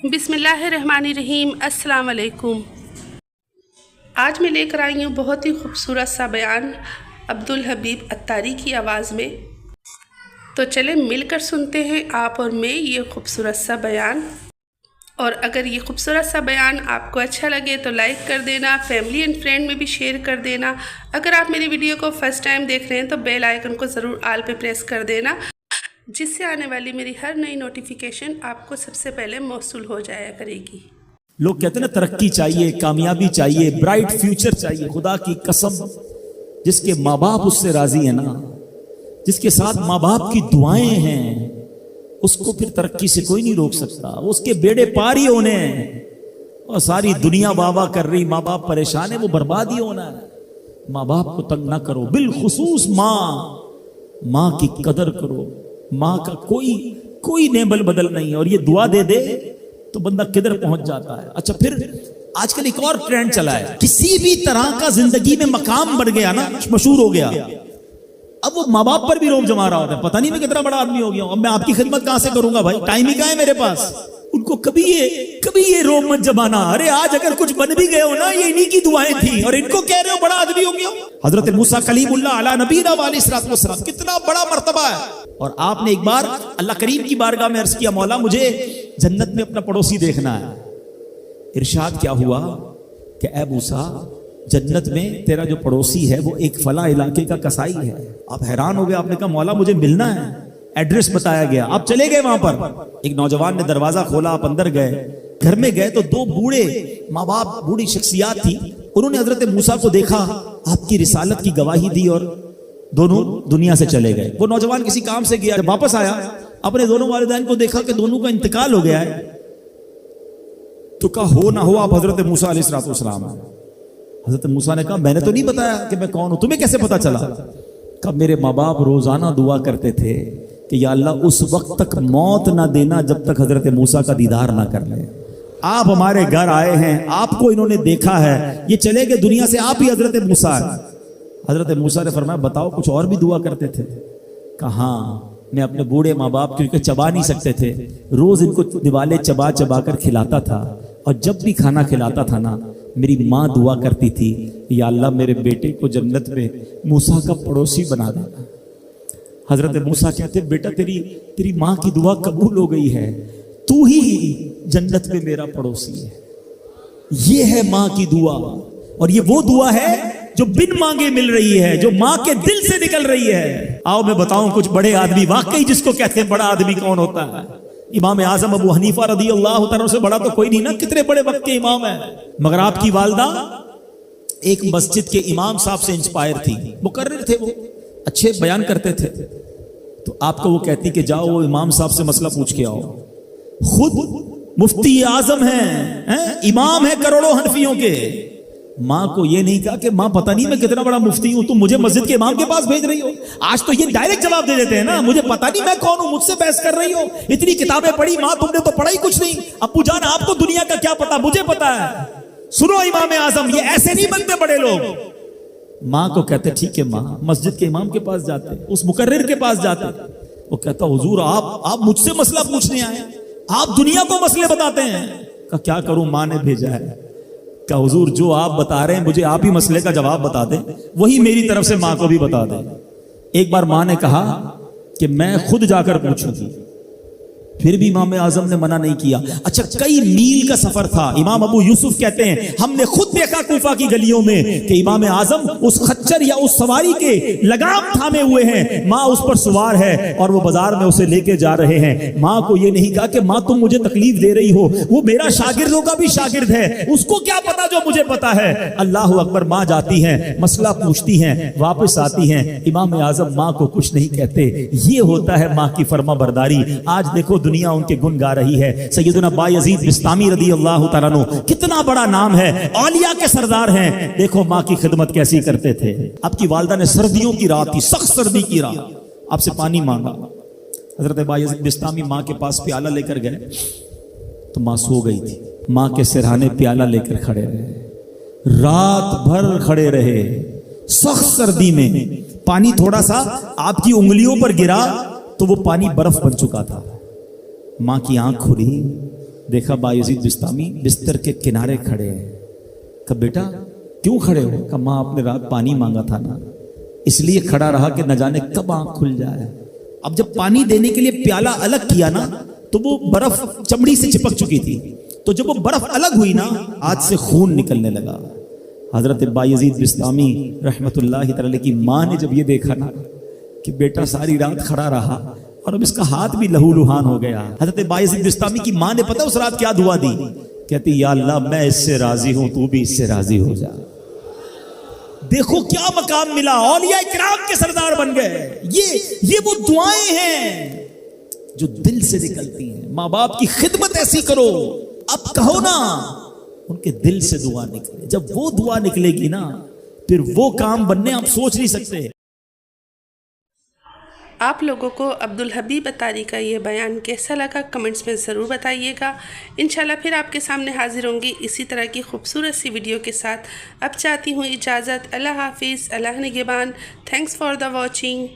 बिस्मिल्लाहिर्रहमानिर्रहीम। अस्सलाम वालेकुम। आज मैं लेकर आई हूँ बहुत ही खूबसूरत सा बयान अब्दुल हबीब अत्तारी की आवाज़ में। तो चलें मिलकर सुनते हैं आप और मैं ये खूबसूरत सा बयान। और अगर ये खूबसूरत सा बयान आपको अच्छा लगे तो लाइक कर देना, फैमिली एंड फ्रेंड में भी शेयर कर देना। अगर आप मेरी वीडियो को फर्स्ट टाइम देख रहे हैं तो बेल आइकन को ज़रूर ऑल पे प्रेस कर देना, जिससे आने वाली मेरी हर नई नोटिफिकेशन आपको सबसे पहले मौसूल हो जाया करेगी। लोग कहते हैं ना तरक्की चाहिए, कामयाबी चाहिए, ब्राइट फ्यूचर चाहिए। खुदा की कसम, जिसके माँ बाप उससे राजी है ना, जिसके साथ माँ बाप की दुआएं हैं, उसको फिर तरक्की से कोई नहीं रोक सकता। उसके बेड़े पार ही होने हैं और सारी दुनिया वाह कर रही, माँ बाप परेशान है, वो बर्बाद ही होना है। माँ बाप को तंग ना करो, बिलखुसूस माँ की कदर करो। माँ का कोई नेबल बदल नहीं है। और ये दुआ दे दे तो बंदा किधर पहुंच जाता है। अच्छा, फिर आजकल एक और ट्रेंड चला है, किसी भी तरह का जिंदगी में मकाम बढ़ गया ना, मशहूर हो गया, अब वो माँ बाप पर भी रोब जमा रहा होता है। पता नहीं मैं कितना बड़ा आदमी हो गया हूं, अब मैं आपकी खिदमत कहां से करूंगा भाई, टाइम ही कहां है मेरे पास। उनको कभी ये रोब मत जमाना। अरे आज अगर कुछ बन भी गए हो ना, ये इन्हीं की दुआएं थी और इनको कह रहे हो बड़ा आदमी हो गया। हजरत मूसा कलीमुल्लाह अला नबीना व अलैहिस्सलातु वस्सलाम, कितना बड़ा मर्तबा है। और आपने एक बार अल्लाह करीम की बारगाह में अर्ज किया, मौला मुझे जन्नत में अपना पड़ोसी देखना है। इरशाद क्या हुआ कि ऐ मूसा, जन्नत में तेरा जो पड़ोसी है वो एक फला इलाके का कसाई है। आप हैरान हो गए, आपने कहा मौला मुझे मिलना है। एड्रेस बताया गया, आप चले गए वहां पर। एक नौजवान ने दरवाजा खोला, आप अंदर गए। घर में गए तो दो बूढ़े माँ बाप, बूढ़ी शख्सियात थी। उन्होंने हजरत मूसा को देखा, आपकी रिसालत की गवाही दी और दोनों दुनिया से चले गए। वो नौजवान किसी काम से गया, जब वापस आया अपने दोनों वालिदैन को देखा कि दोनों का इंतकाल हो गया है। तो कहा हो ना हो आप हजरत मूसा अलैहिस्सलाम हैं। हजरत मूसा ने कहा मैंने तो नहीं बताया कि मैं कौन हूं, तुम्हें कैसे पता चला? कहा मेरे माँ बाप रोजाना दुआ करते थे कि या अल्लाह उस वक्त तक मौत ना देना जब तक हजरत मूसा का दीदार ना कर ले। आप हमारे घर आए हैं, आपको इन्होंने देखा है, ये चले गए दुनिया से, आप ही हजरत मूसा है। हजरत मूसा ने फरमाया बताओ कुछ और भी दुआ करते थे? कहा मैं अपने बूढ़े माँ बाप क्योंकि चबा नहीं सकते थे, रोज इनको दिवाले चबा चबा कर खिलाता था। और जब भी खाना खिलाता था ना, मेरी माँ दुआ करती थी या अल्लाह मेरे बेटे को जन्नत में मूसा का पड़ोसी बना देना। हजरत मूसा कहते बेटा तेरी माँ की दुआ कबूल हो गई है, तू ही जन्नत में मेरा पड़ोसी है। ये है माँ की दुआ, और ये वो दुआ है जो बिन मांगे मिल रही है, जो माँ के दिल से निकल रही है। आओ मैं बताऊं कुछ बड़े आदमी, वाकई जिसको कहते हैं बड़ा आदमी कौन होता है। इमाम आजम अबू हनीफा रदी अल्लाह तआला से बड़ा तो कोई नहीं ना, कितने बड़े वक्त के इमाम है। मगर आपकी वालदा एक मस्जिद के इमाम साहब से इंस्पायर थी, मुकर्रिर थे, वो अच्छे बयान करते थे। तो आपको वो कहती कि जाओ वो इमाम साहब से मसला पूछ के आओ। खुद मुफ्ती आजम है, इमाम है करोड़ों हनफियों के। माँ को ये नहीं कहा कि माँ पता नहीं मैं कितना बड़ा मुफ्ती हूं, तुम मुझे मस्जिद के इमाम के पास भेज रही हो। आज तो ये डायरेक्ट जवाब दे देते हैं ना, मुझे पता नहीं मैं कौन हूं, मुझसे बहस कर रही हो। इतनी किताबें पढ़ी माँ, तुमने तो पढ़ा ही कुछ नहीं। अब्बू जान आपको दुनिया का क्या पता, मुझे पता है। सुनो इमाम आजम, ये ऐसे नहीं बनते बड़े लोग। माँ को कहते ठीक है माँ, मस्जिद के इमाम के पास जाते, उस मुकर्रिर के पास जाते। वो कहता हुजूर आप मुझसे मसला पूछने आए, आप दुनिया को मसले बताते हैं। का क्या करूं, माँ ने भेजा है। क्या हुजूर जो आप बता रहे हैं मुझे आप ही मसले का जवाब बता दें, वही मेरी तरफ से माँ को भी बता दें। एक बार माँ ने कहा कि मैं खुद जाकर पूछूंगी, फिर भी इमाम आजम ने मना नहीं किया। अच्छा, कई मील का सफर था। इमाम अबू यूसुफ कहते हैं हमने खुद देखा कूफा की गलियों में कि इमाम आजम उस खच्चर या उस सवारी के लगाम थामे हुए हैं, माँ उस पर सवार है और वो बाजार में उसे लेके जा रहे हैं। माँ को ये नहीं कहा कि माँ तुम मुझे तकलीफ दे रही हो, वो मेरा शागिर्दों का भी शागिर्द है, उसको क्या पता जो मुझे पता है। अल्लाह अकबर। माँ जाती हैं, मसला पूछती हैं, वापस आती हैं। इमाम आजम माँ को कुछ नहीं कहते। ये होता है माँ की फर्मा बरदारी। आज देखो दुनिया उनके गुण गा रही है। सैयदना बायजीद बिस्तामी रदी अल्लाह तआला अन्हु, कितना बड़ा नाम है, औलिया के सरदार हैं। देखो माँ की खिदमत कैसी करते थे। आपकी वालदा ने सर्दियों की रात थी, सख्त सर्दी की रात, आपसे पानी मांगा। हजरत बायजीद बिस्तामी माँ के पास प्याला लेकर गए तो माँ सो गई थी। माँ के सिरहाने प्याला लेकर खड़े रहे, रात भर खड़े रहे, सख्त सर्दी में। पानी थोड़ा सा आपकी उंगलियों पर गिरा तो वो पानी बर्फ बन चुका था। माँ की आंख खुली, देखा बायजीद बिस्तामी बिस्तर के किनारे खड़े हैं। कहा बेटा क्यों खड़े हो? कहा माँ आपने रात पानी मांगा था ना, इसलिए खड़ा रहा कि न जाने कब आंख खुल जाए। अब जब पानी देने के लिए प्याला अलग किया ना तो वो बर्फ चमड़ी से चिपक चुकी थी, तो जब वो बर्फ अलग हुई ना आज से खून निकलने लगा। हजरत बायजीद बिस्तामी रहमतुल्लाहि तआला की माँ ने जब ये देखा ना कि बेटा सारी रात खड़ा रहा और अब इसका हाथ भी लहूलुहान हो गया, हजरत बायजीद बिस्तामी की माँ ने पता उस रात क्या दुआ दी? कहती या अल्लाह मैं इससे राजी हूं, तू भी इससे राजी हो जा। देखो क्या मकाम मिला, औलिया इकराम के सरदार बन गए। ये वो दुआएं हैं जो दिल से निकलती हैं। माँ बाप की खिदमत ऐसी करो, अब कहो ना उनके दिल से दुआ निकले। जब वो दुआ निकलेगी ना फिर वो काम बनने आप सोच नहीं सकते। आप लोगों को अब्दुल हबीब अत्तारी का ये बयान कैसा लगा कमेंट्स में ज़रूर बताइएगा। इंशाल्लाह फिर आपके सामने हाजिर होंगी इसी तरह की खूबसूरत सी वीडियो के साथ। अब चाहती हूँ इजाज़त। अल्लाह हाफिज़, अल्लाह निगहबान। Thanks for the watching.